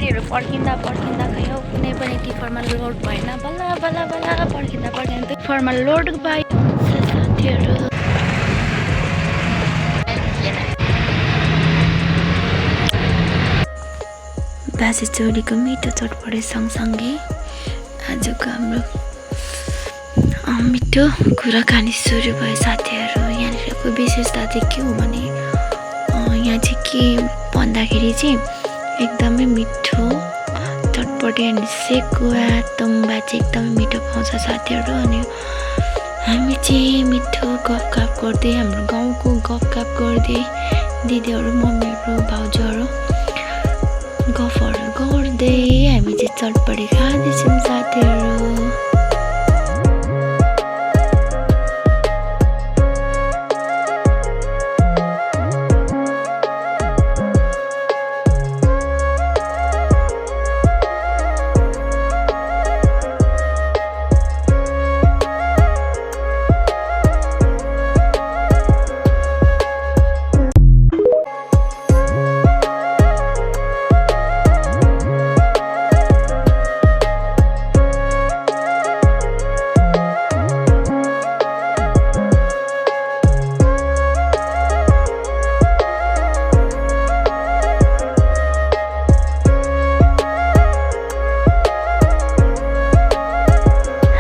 गाडीहरू पर्खिँदा पर्खिँदा खै कुनै पनि टिफरमा लोड भएन। बल्ल बल्ल बल्ल पर्खिँदा पर्खिँदा टिफरमा लोड भयो साथीहरू। बाजे चोरीको मिठो चटपटे सँगसँगै आजको हाम्रो मिठो कुराकानी सुरु भयो साथीहरू। यहाँनिरको विशेषता चाहिँ के हो भने यहाँ चाहिँ के भन्दाखेरि चाहिँ एकदमै मिठो चटपटे अनि सेकुवा तुम्बा चाहिँ एकदमै मिठो पाउँछ साथीहरू। अनि हामी चाहिँ मिठो गफगाफ गर्दै हाम्रो गाउँको गफगाफ गर्दै दिदीहरू मम्मीहरू भाउजूहरू गफहरू गर्दै हामी चाहिँ चटपटे खाँदैछौँ साथीहरू।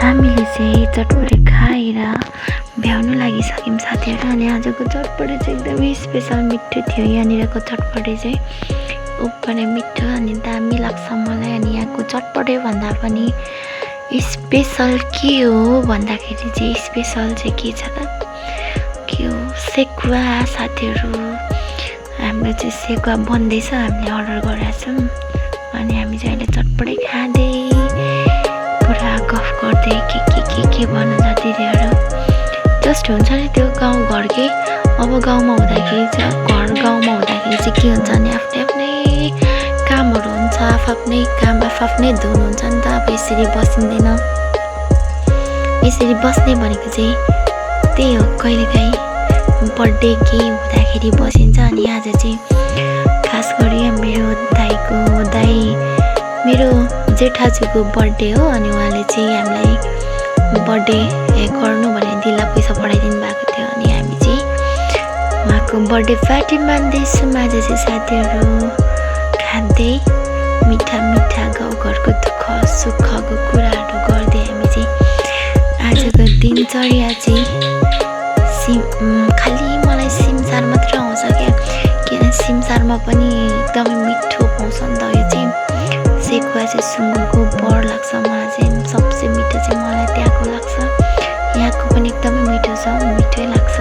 हामीले चाहिँ चटपटे खाएर भ्याउनु लागिसक्यौँ साथीहरू। अनि आजको चटपटे चाहिँ एकदमै स्पेसल मिठो थियो। यहाँनिरको चटपटे चाहिँ उप्परै मिठो अनि दामी लाग्छ मलाई। अनि यहाँको चटपटे भन्दा पनि स्पेसल के हो भन्दाखेरि चाहिँ स्पेसल चाहिँ के छ त के हो सेकुवा साथीहरू। हाम्रो चाहिँ सेकुवा बन्दैछ, हामीले अर्डर गरेका छौँ। अनि हामी चाहिँ अहिले चटपटे खाँदै पुरा गफ गर्दै के भन्नु छ दिदीहरू। जस्ट हुन्छ नि त्यो गाउँघरकै। अब गाउँमा हुँदाखेरि चाहिँ गाउँमा हुँदाखेरि चाहिँ के हुन्छ भने आफ्नै आफ्नै कामहरू हुन्छ, आफ्नै काम आफ्नै धुन हुन्छ नि त। अब यसरी बसिँदैन। यसरी बस्ने भनेको चाहिँ त्यही हो, कहिलेकाहीँ बर्थडे केही हुँदाखेरि बसिन्छ। अनि आज चाहिँ खास गरी मेरो जेठाजुको बर्थडे हो। अनि उहाँले चाहिँ हामीलाई बर्थडे गर्नु भने दिल्ला पैसा पठाइदिनु भएको थियो। अनि हामी चाहिँ उहाँको बर्थडे पार्टी मान्दैछौँ आज चाहिँ साथीहरू। खाँदै मिठा मिठा गाउँघरको दुःख सुखको कुराहरू गर्दै हामी चाहिँ आजको दिनचर्या चाहिँ खालि मलाई सिमसार मात्र आउँछ क्या। किन सिमसारमा पनि एकदमै मिठो पाउँछ नि त। यो चाहिँ सेकुवा चाहिँ सुँगुरको बर लाग्छ मलाई चाहिँ। सबसे मिठो चाहिँ मलाई त्यहाँको लाग्छ। यहाँको पनि एकदमै मिठो छ, मिठै लाग्छ।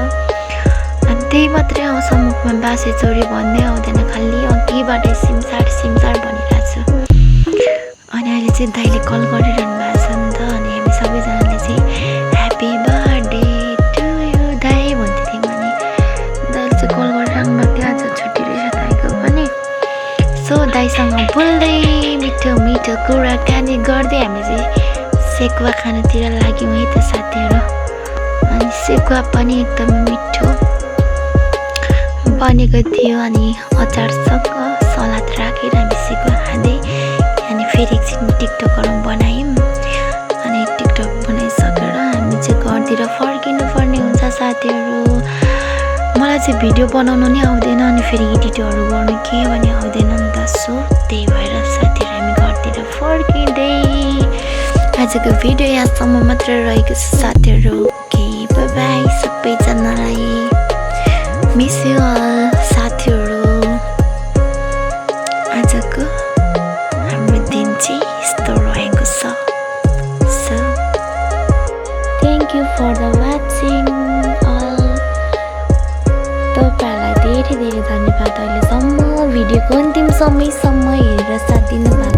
अनि त्यही मात्रै आउँछ मुखमा, बासे चोरी भन्दै आउँदैन। खालि अघिबाटै सिमसार सिमसार भनिरहेको छु। अनि अहिले चाहिँ दाइले कल गरिरहनु भएको छ नि त। अनि हामी सबैजनाले चाहिँ ह्याप्पी बर्थडे टु यु दाइ भन्दै थियौँ। अनि दाइले चाहिँ कल गरिरहनु भएको थियो। आज छुट्टी रहेछ दाइको पनि। सो दाइसँग बोल्दै मिठो मिठो कुराकानी गर्दै हामी चाहिँ सेकुवा खानातिर लाग्यौँ है त साथीहरू। अनि सेकुवा पनि एकदमै मिठो बनेको थियो। अनि अचारसँग सलाद राखेर हामी सेकुवा खाँदै अनि फेरि एकछिन टिकटकहरू बनायौँ। अनि टिकटक बनाइसकेर हामी चाहिँ घरतिर फर्किनु पर्ने हुन्छ साथीहरू। मलाई चाहिँ भिडियो बनाउनु नि आउँदैन, अनि फेरि एडिटहरू गर्नु के पनि आउँदैन नि त। सो त्यही भएर साथीहरू हामी घरतिर फर्किँदै आजको भिडियो यहाँसम्म मात्र रहेको छ साथीहरू। ओके बाइ बाइ सबैजनालाई। मिस यु अल साथीहरू। आजको हाम्रो दिन चाहिँ यस्तो रहेको छ। So thank you for the watching all. तपाईँहरूलाई धेरै धेरै धन्यवाद अहिलेसम्म भिडियोको अन्तिम समयसम्म हेरेर साथ दिनुभयो।